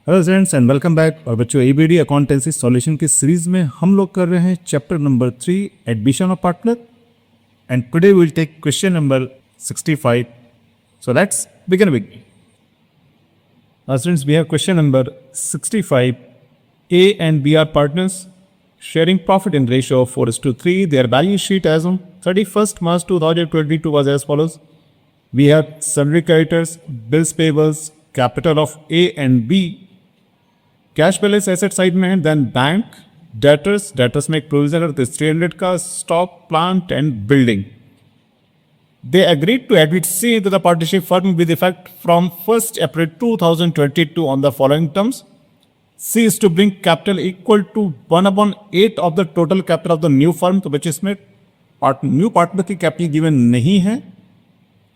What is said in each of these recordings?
Hello friends and welcome back. और बच्चों ABD accountancy solution की सीरीज में हम लोग कर रहे हैं chapter number 3 admission of partner and today will take question number 65. So let's begin with friends we have question number 65. A and B are partners sharing profit in ratio of 4:3. Their balance sheet as on 31st March 2022 was as follows. We have sundry creditors, bills payables, capital of A and B. Cash balance asset side में है, then bank debtors में एक provision है 300 का stock plant and building. They agreed to admit C into the partnership firm with effect from 1st April 2022 on the following terms. C is to bring capital equal to 1/8 of the total capital of the new firm. तो बच्चे इसमें new partner की कैपिटल given नहीं है,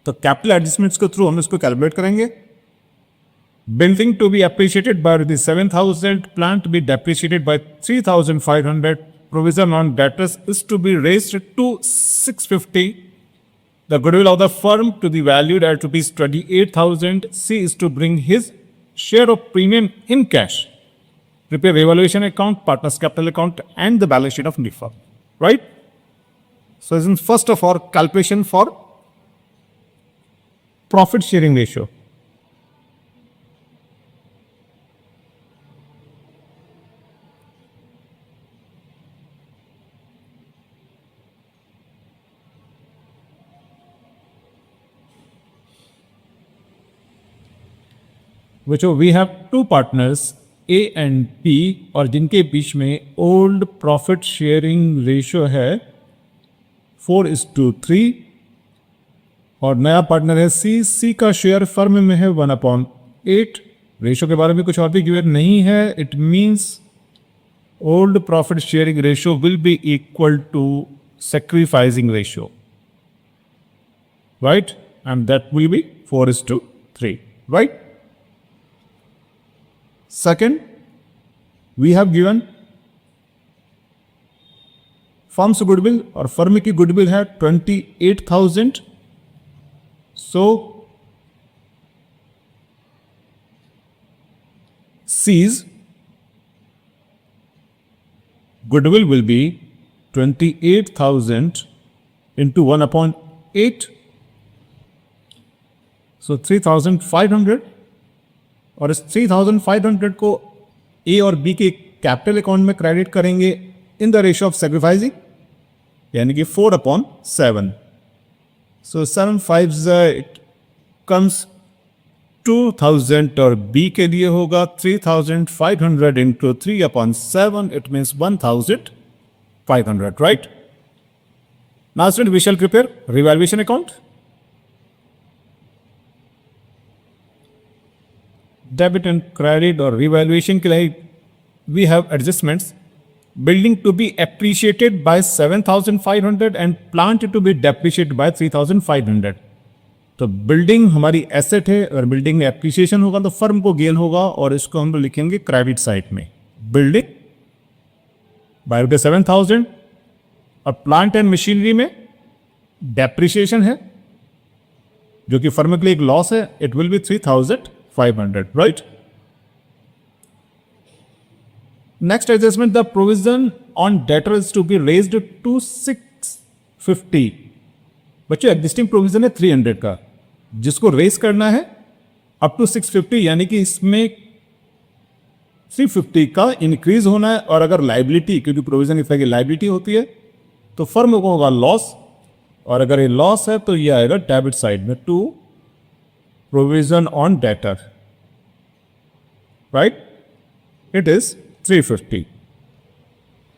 तो capital adjustments के through हम इसको कैलकुलेट करेंगे. Building to be appreciated by rupees 7,000, plant to be depreciated by 3,500. Provision on debtors is to be raised to 650. The goodwill of the firm to be valued at rupees 28,000. C is to bring his share of premium in cash. Prepare revaluation account, partners capital account, and the balance sheet of new firm. Right? So, this is first of all calculation for profit sharing ratio. which we have two partners A and B और जिनके बीच में old profit sharing ratio है 4:3 और नया partner है C का share firm में है 1/8. रेशियो के बारे में कुछ और भी गिवन नहीं है. It means old profit sharing ratio will be equal to sacrificing ratio, right, and that will be 4:3, right. Second, we have given firm से गुडविल और फर्म की गुडविल है 28,000. सो C's goodwill will be 28,000 into 1/8. So 3,500. और इस 3,500 को ए और B के capital account में क्रेडिट करेंगे in the ratio of sacrificing, यानी कि 4/7. सो 7 5 इट कम्स 2,000 और बी के लिए होगा 3,500 into 3/7. It means 1,500, right. Now student we shall prepare revaluation account. Debit and credit और रिवैल्यूएशन के लिए we have adjustments. Building to be appreciated by 7,500 and plant to be depreciated by 3,500. तो building हमारी asset है और building में appreciation होगा तो फर्म को गेन होगा और इसको हम लिखेंगे क्रेडिट साइड में. बिल्डिंग बाय 7,000 और प्लांट एंड मशीनरी में डेप्रिसिएशन है जो कि फर्म के लिए एक लॉस है. It will B 3,500, right? Next adjustment, the provision on debtor is to be raised to 650. बच्चों एग्जिस्टिंग प्रोविजन है 300 का, जिसको रेज करना है अप टू 650, यानी कि इसमें 350 का इंक्रीज होना है. और अगर लाइबिलिटी, क्योंकि प्रोविजन इस तरह की लाइबिलिटी होती है, तो फर्म को होगा लॉस. और अगर ये लॉस है तो ये आएगा डेबिट साइड में to provision on debtor, right? It is 350.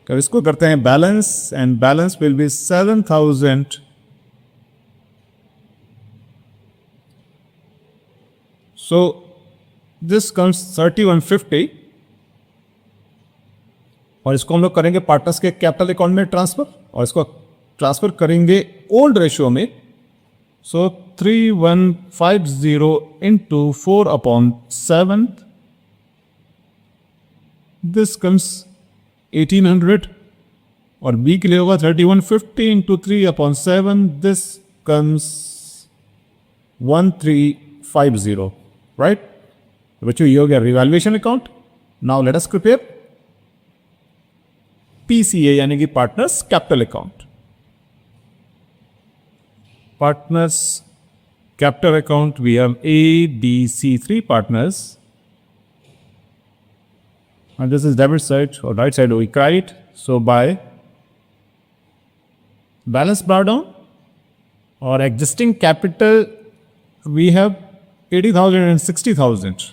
तो इसको करते हैं balance and balance will be 7,000. So this comes 3,150 और इसको हम लोग करेंगे पार्टनर्स के कैपिटल अकाउंट में ट्रांसफर और इसको ट्रांसफर करेंगे ओल्ड रेशियो में. So 3,150 into 4/7. This comes 1,800 और B के लिए होगा 3,150 into 3/7. This comes 1,350, right? बच्चों ये हो गया revaluation account. Now let us prepare PCA यानी कि partners capital account. Partners capital account, we have A, B, C, three partners. And this is debit side or right side we credit. So by balance brought down or existing capital, we have 80,000 and 60,000.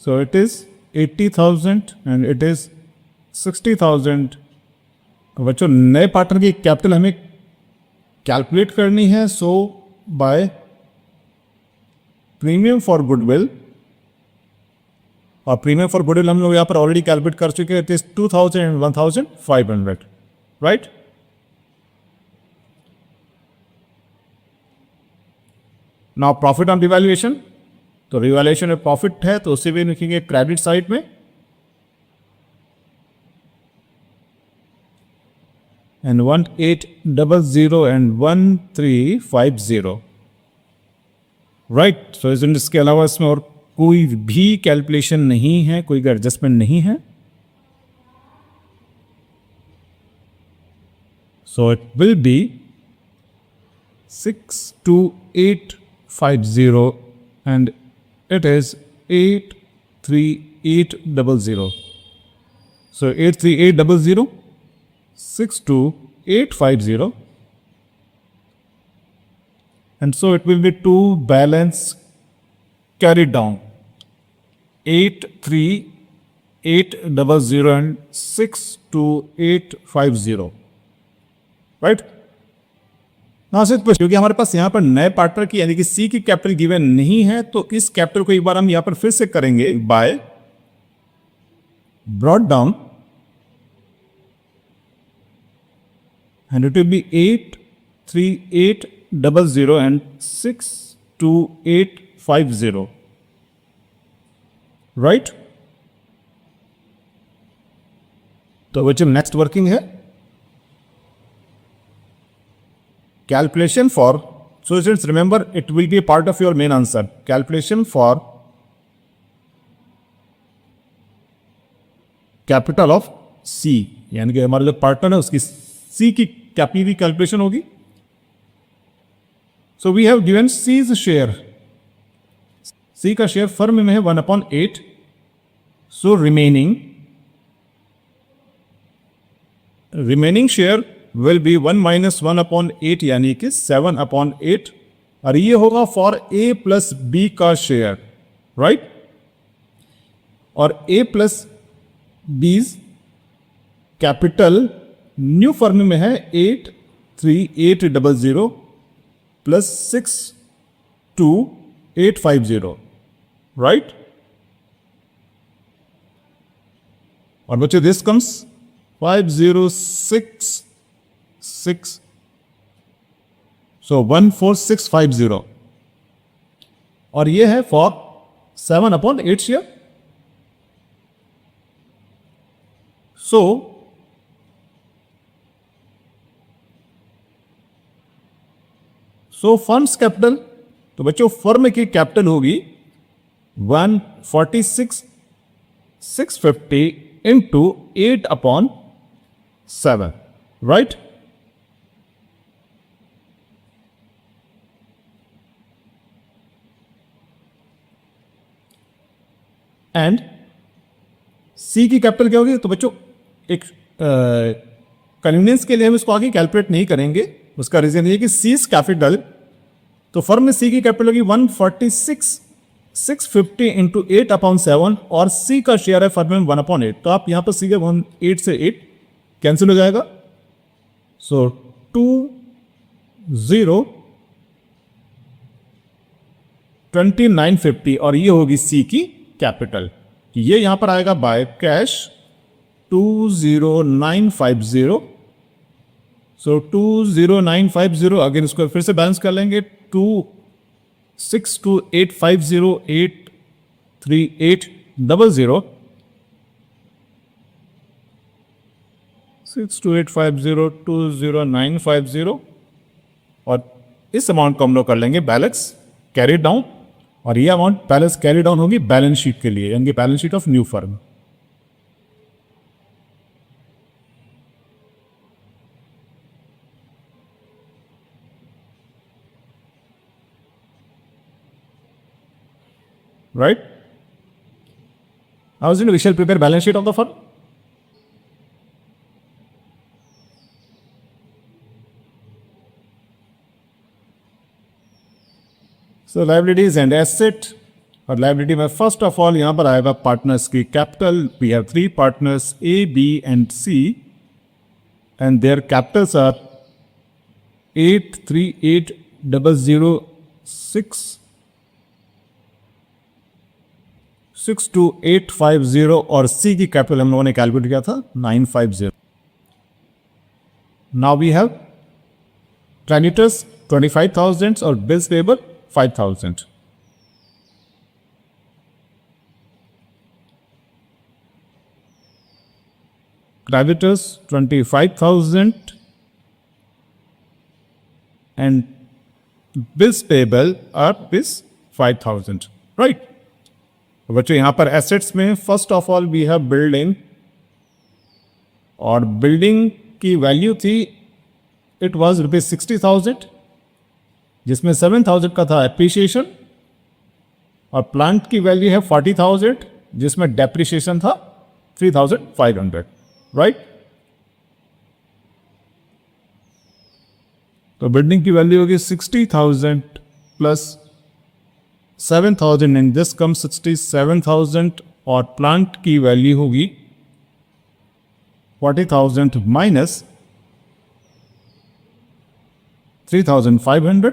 So it is 80,000 and it is 60,000. बच्चों नए partner की capital हमें calculate करनी है. So by premium for goodwill, और premium for goodwill हम लोग यहां पर ऑलरेडी कैलकुलेट कर चुके हैं. It is 2,000 and 1,500, right. Now profit on revaluation. तो रिवैल्यूएशन में प्रॉफिट है तो उसे भी लिखेंगे क्रेडिट साइड में. And 1800 and 1350, right. सो इसके अलावा इसमें और कोई भी कैलकुलेशन नहीं है, कोई एडजस्टमेंट नहीं है. So it will B 62850 and it is 83800. So 83800 62850, and so it will be two balance carried down 83800 and 62850, right. ना सिर्फ क्योंकि हमारे पास यहाँ पर नए पार्टनर की यानी कि सी की कैपिटल गिवन नहीं है, तो इस कैपिटल को एक बार हम यहाँ पर फिर से करेंगे by brought down, and it will be 83800 and 62850, right. तो बच्चे नेक्स्ट वर्किंग है calculation for. So students remember it will be part of your main answer. Calculation for capital of C, यानी कि हमारा जो पार्टनर है उसकी सी की कैपिटल कैलकुलेशन होगी. So we have given C's share. C का शेयर फर्म में है 1/8. So remaining share will be 1 - 1/8 यानी कि 7/8, और ये होगा फॉर ए प्लस बी का शेयर, राइट. और A plus B capital new firm में है 83800 प्लस 62850, राइट. और बच्चे दिस कम्स 5066, सो 14650, और ये है for 7/8 share. So firms capital, तो बच्चों फर्म की कैपिटल होगी 146,650 इंटू 8/7, राइट. एंड सी की कैपिटल क्या होगी. तो बच्चों एक कन्वीनियंस के लिए हम इसको आगे कैलकुलेट नहीं करेंगे. उसका रीजन ये कि सीज कैपिटल, तो फर्म में सी की कैपिटल होगी 146,650 इंटू 8/7, और सी का शेयर है फर्म में 1/8. तो आप यहां पर सी के 8 से 8 कैंसिल हो जाएगा. सो 2950, और ये होगी सी की कैपिटल. ये यहां पर आएगा बाय कैश 20950. सो 20950, अगेन इसको फिर से बैलेंस कर लेंगे. 262,850 83800 62850 20950, और इस अमाउंट को हम लोग कर लेंगे बैलेंस कैरी डाउन, और ये अमाउंट बैलेंस कैरी डाउन होगी बैलेंस शीट के लिए, यानी balance sheet of new firm. Right? How is it we shall prepare balance sheet of the firm? So liabilities and asset. और liability में first of all यहाँ पर आएगा partners की capital. We have three partners A, B and C, and their capitals are 838,006 62850 और C की capital हम लोगों ने कैलकुलेट किया था 950. नाउ वी हैव क्रेडिटर्स 25,000 और bills payable 5,000. Creditors 25,000 and bills payable are this 5,000. Right? बच्चों यहाँ पर एसेट्स में first of all we have building, और बिल्डिंग की वैल्यू थी इट वाज ₹60,000, जिसमें 7,000 का था एप्रिसिएशन, और प्लांट की वैल्यू है 40,000 जिसमें डेप्रिसिएशन था 3,500. राइट? तो बिल्डिंग की वैल्यू होगी 60,000 प्लस 7,000 एंड दिस कम 67,000, और प्लांट की वैल्यू होगी 40,000 minus 3,500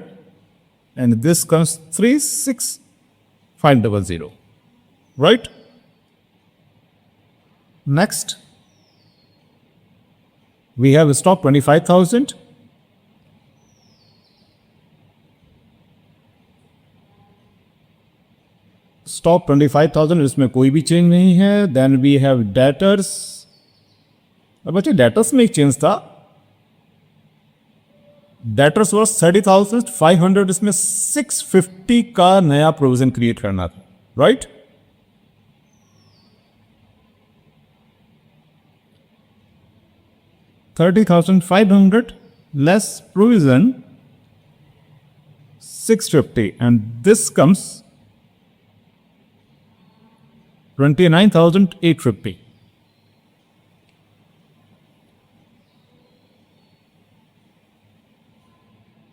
and this comes 36,500. Right? Next we have stock 25,000. Stock 25,000, इसमें कोई भी चेंज नहीं है. Then we have debtors. और बच्चे डेटर्स में एक चेंज था. डेटर्स वॉज 30,500, इसमें 650 का नया प्रोविजन क्रिएट करना था. Right? $30,500 less provision 650, and this comes 29,850.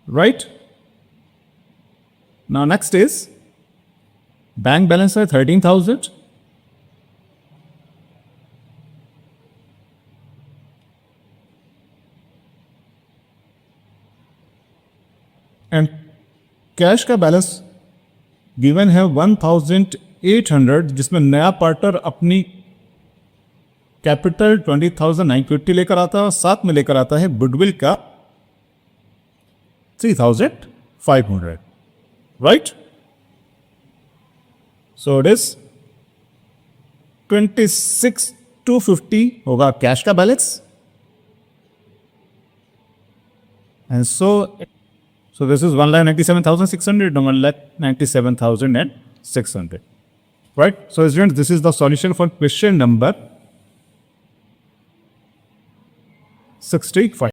Right? Now next is bank balance है 13,000. एंड कैश का बैलेंस गिवन है 1,800, जिसमें नया पार्टनर अपनी कैपिटल 20,950 लेकर आता है और साथ में लेकर आता है गुडविल का 3,500. राइट? सो इट इज 26,250 होगा कैश का balance. And so this is 1,97,600 and 1,97,600. Right? So students, this is the solution for question number 65.